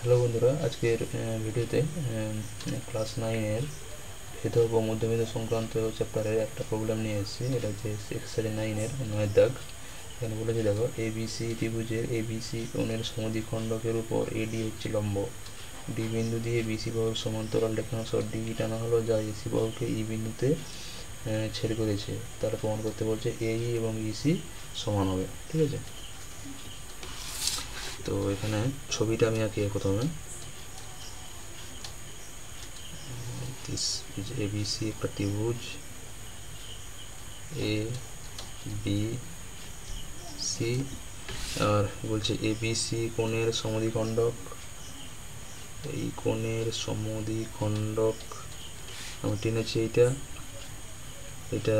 Hello বন্ধুরা, আজকের ভিডিওতে ক্লাস 9-এর ভেদক ও মধ্যবিন্দু সংক্রান্ত চ্যাপ্টারের একটা প্রবলেম নিয়ে এসেছি। এটা হচ্ছে এক্সারসাইজ 9-এর 9 দাগ। এখানে বলেছে, দেখো, এবিসি ত্রিভুজের এবিসি কোণের সমদ্বিখণ্ডকের উপর এডি হচ্ছে লম্ব। ডি বিন্দু দিয়ে বিসি বাহুর সমান্তরাল রেখাংশ ডি টানা হলো, যা এসি বাহুকে ই বিন্দুতে ছেদ করেছে। তারা প্রমাণ করতে বলছে এই এবং ইসি সমান হবে। ঠিক আছে, তো এখানে ছবিটা আমি আঁকি প্রথমে। দিস ইজ এবিসি, একটা ত্রিভুজ এ বি সি, আর বলছে এবিসি কোণের সমদ্বিখণ্ডক। এই কোণের সমদ্বিখণ্ডক আমি টেনেছি এটা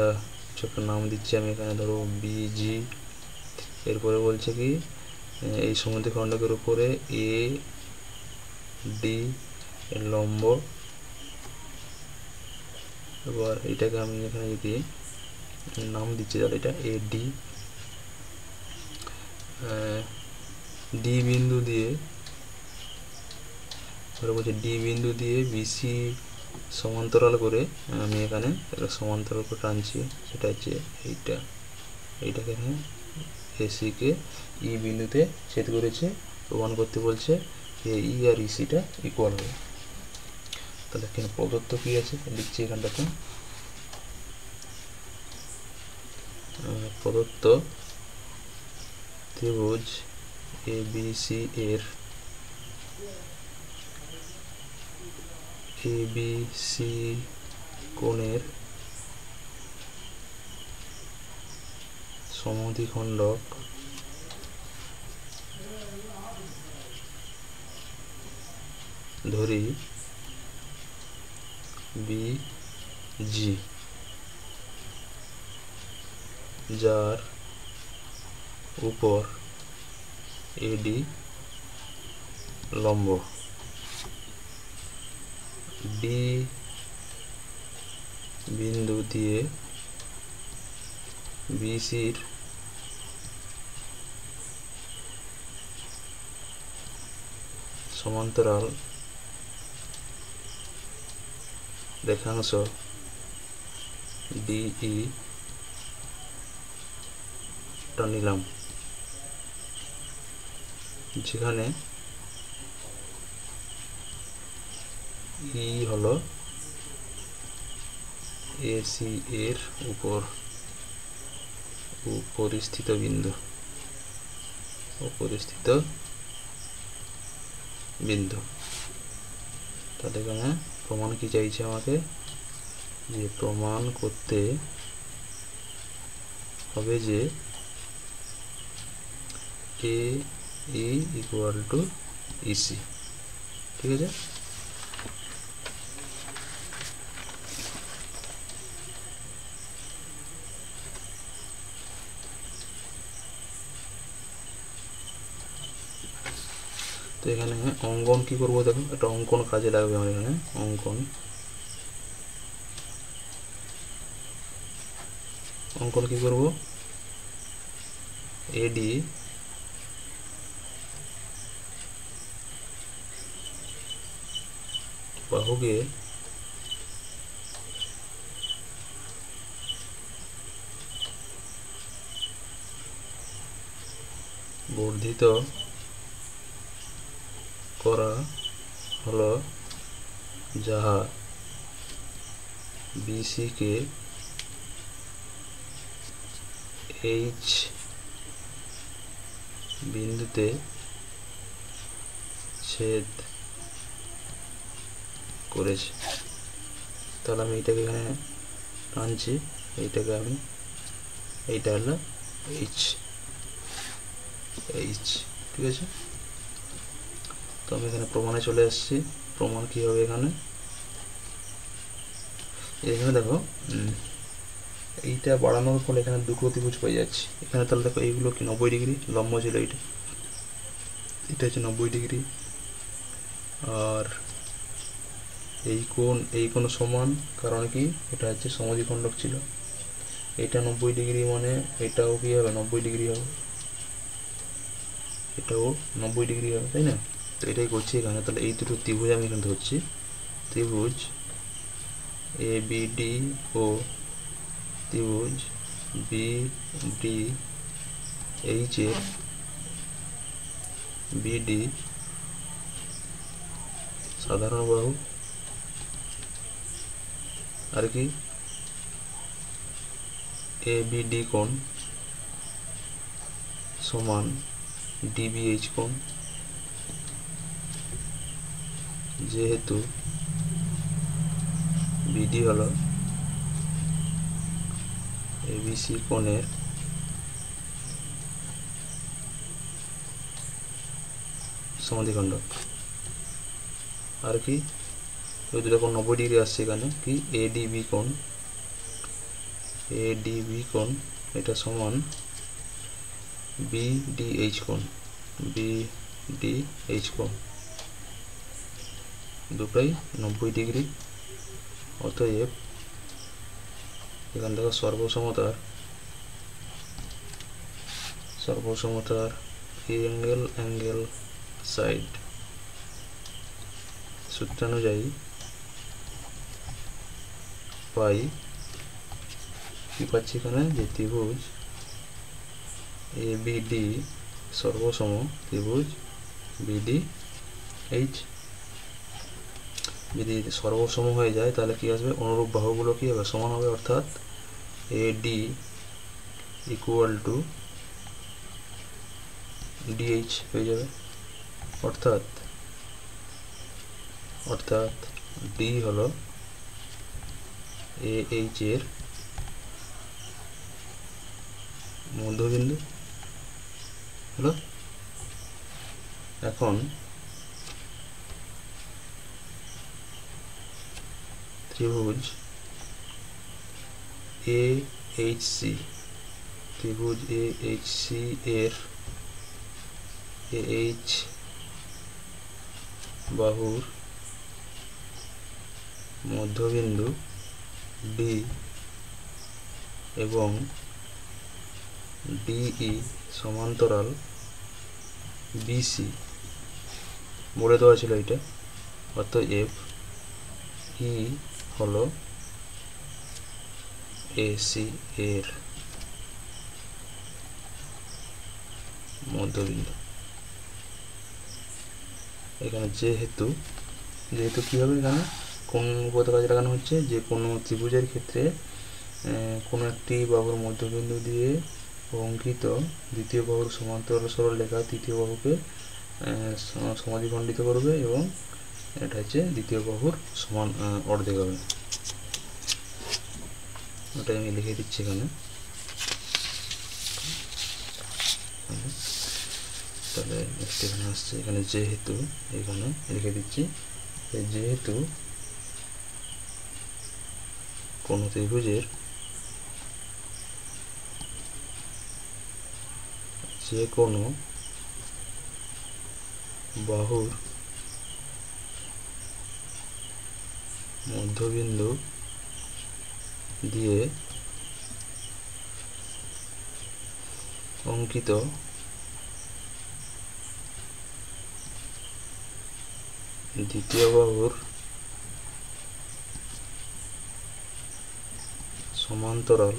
ছোট নাম দিচ্ছি আমি এখানে, ধরো বিজি। এরপরে বলছে কি, এই সমদ্বিখণ্ডকের উপরে এ ডি লম্ব। এবার এটাকে আমি এখানে যদি নাম দিচ্ছি, তাহলে এটা এ ডি। ডি বিন্দু দিয়ে, ধরো বলছে ডি বিন্দু দিয়ে বিসি সমান্তরাল করে আমি এখানে একটা সমান্তরাল করে টানছি। সেটা হচ্ছে এইটাকে এখানে এসিকে ই বিন্দুতে ছেদ করেছে। প্রমাণ করতে বলছে যে ই আর ইসিটা ইকুয়াল হবে। তাহলে এখানে প্রদত্ত কি আছে লিখছি এখানটাতে। প্রদত্ত ত্রিভুজ এবিসি এর এবিসি কোণের সমদ্বিখণ্ডক ধরি বিজি, যার উপর এডি লম্ব। ডি বিন্দু দিয়ে বিসির সমান্তরাল রেখাংশ ডিই টা নিলাম, যেখানে ই হলো এসি এর উপরিস্থিত বিন্দু। তাহলে এখানে প্রমাণ কি চাইছে আমাকে, যে প্রমাণ করতে হবে যে এ ই ইকুয়াল টু ইসি। ঠিক আছে, তো এখানে অঙ্কন কি করবো, দেখো একটা অঙ্কন কাজে লাগবে আমার। এখানে অঙ্কন কি করব, এডি বাহুকে বর্ধিত করা হলো, যাহা বিসি কে এইচ বিন্দুতে ছেদ করেছে। তাহলে আমি এটাকে এখানে টানছি, এইটাকে আমি, এইটা হলো এইচ। ঠিক আছে, তো আমি এখানে প্রমাণে চলে আসছি। প্রমাণ কি হবে এখানে দেখো, এইটা বাড়ানোর ফলে এখানে দুটো ত্রিভুজ পেয়ে যাচ্ছি এখানে। তাহলে দেখো, এইগুলো কি 90 ডিগ্রি লম্ব ছিল, এটা হচ্ছে 90 ডিগ্রি, আর এই কোণ সমান, কারণ কি এটা হচ্ছে সমদ্বিখণ্ডক ছিল। এটা 90 ডিগ্রি, মানে এটাও কি হবে 90 ডিগ্রি হবে, এটাও 90 ডিগ্রি হবে, তাই না? তো এটাই করছি এখানে। তাহলে এই দুটো ত্রিভুজ আমি এখানে ধরছি, ত্রিভুজ ABD ও ত্রিভুজ BDH এর BD সাধারণ বাহু আর কি ABD কোণ সমান DBH কোণ, যেহেতু BD হলো ABC কোণের সমাধিখণ্ডক। আর কি ওই দুটো কোণ 90 ডিগ্রি আসছে এখানে, কি ADB কোণ, ADB কোণ এটা সমান BDH কোণ, BDH কোণ দুটোই 90 ডিগ্রি। অতএব এখান থেকে সর্বসমতার অ্যাঙ্গেল সাইড সূত্রানুযায়ী পাই কি পাচ্ছি এখানে, যে ত্রিভুজ ABD সর্বসম ত্রিভুজ BDH। যদি সর্বসম হয়ে যায় তাহলে কি আসবে, অনুরূপ বাহুগুলো কি হবে, সমান হবে, অর্থাৎ AD ইকুয়াল টু DH হয়ে যাবে। অর্থাৎ D হলো AH এর মধ্যবিন্দু হলো। এখন ত্রিভুজ AHC এর AH বাহুর মধ্যবিন্দু D এবং DE সমান্তরাল BC বলে দেওয়া ছিল এটা। অতএব E হলো AC এর মধ্যবিন্দু। এখানে যেহেতু কি হবে, এখানে কোন উপপাদ্য কাজে লাগানো হচ্ছে, যে কোনো ত্রিভুজের ক্ষেত্রে কোনো একটি বাহুর মধ্যবিন্দু দিয়ে অঙ্কিত দ্বিতীয় বাহুর সমান্তরাল সরলরেখা তৃতীয় বাহুকে সমাধিখণ্ডিত করবে এবং এটা হচ্ছে দ্বিতীয় বাহুর সমান অর্ধেক হবে। ওটাই আমি লিখে দিচ্ছি এখানে। তাহলে নেক্সট এখানে আসছে, এখানে যেহেতু এখানে লিখে দিচ্ছি, যেহেতু কোন ত্রিভুজের যে কোনো বাহুর মধ্যবিন্দু দিয়ে অঙ্কিত দ্বিতীয় বাহুর সমান্তরাল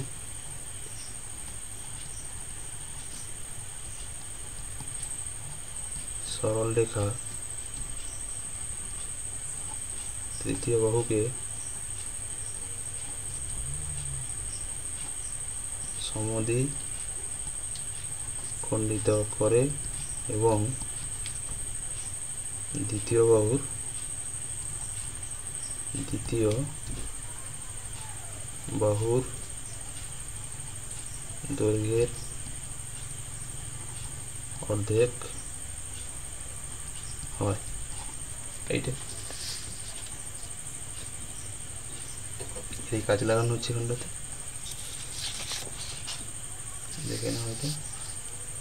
সরলরেখা তৃতীয় বাহুকে সমদ্বিখণ্ডিত করে এবং দ্বিতীয় বাহুর দৈর্ঘ্যের অর্ধেক হয়। এইটা এই কাজে লাগানো হচ্ছে এখানটাতে, দেখে না হয়তো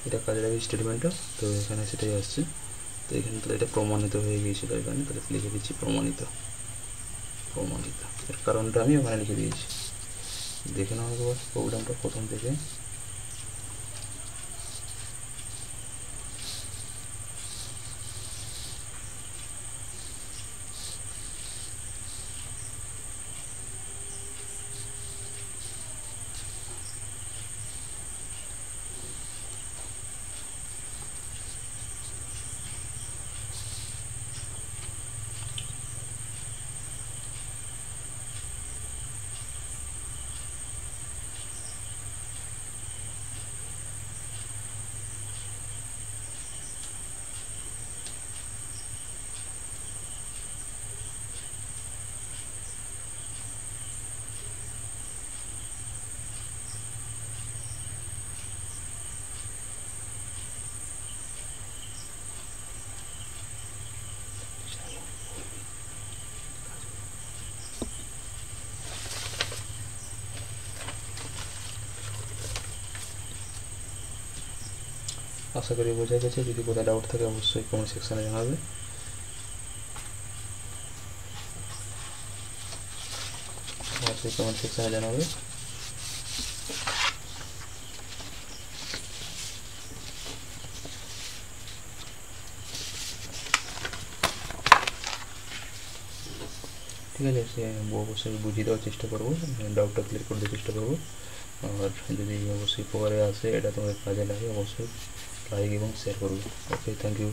এটা কাজে লাগে স্টেটমেন্টটা, তো এখানে সেটাই আসছে। তো এখানে তাহলে এটা প্রমাণিত হয়ে গিয়েছিল, এখানে তাহলে লিখে দিচ্ছি প্রমাণিত। এর কারণটা আমি ওখানে লিখে দিয়েছি, দেখে নাও একবার প্রোগ্রামটা প্রথম থেকে। আশা করি বোঝা গেছে। যদি কোথাও ডাউট থাকে অবশ্যই কমেন্ট সেকশানে জানাবে। অবশ্যই কমেন্ট সেকশানে জানাবে। ঠিক আছে, সে অবশ্যই বুঝিয়ে দেওয়ার চেষ্টা করবো, ডাউটটা ক্লিয়ার করে দেওয়ার চেষ্টা করবো। আর যদি অবশ্যই উপকারে আসে, এটা তোমাদের কাজে লাগে, অবশ্যই লাইক এবং শেয়ার করবে। ওকে, থ্যাংক ইউ।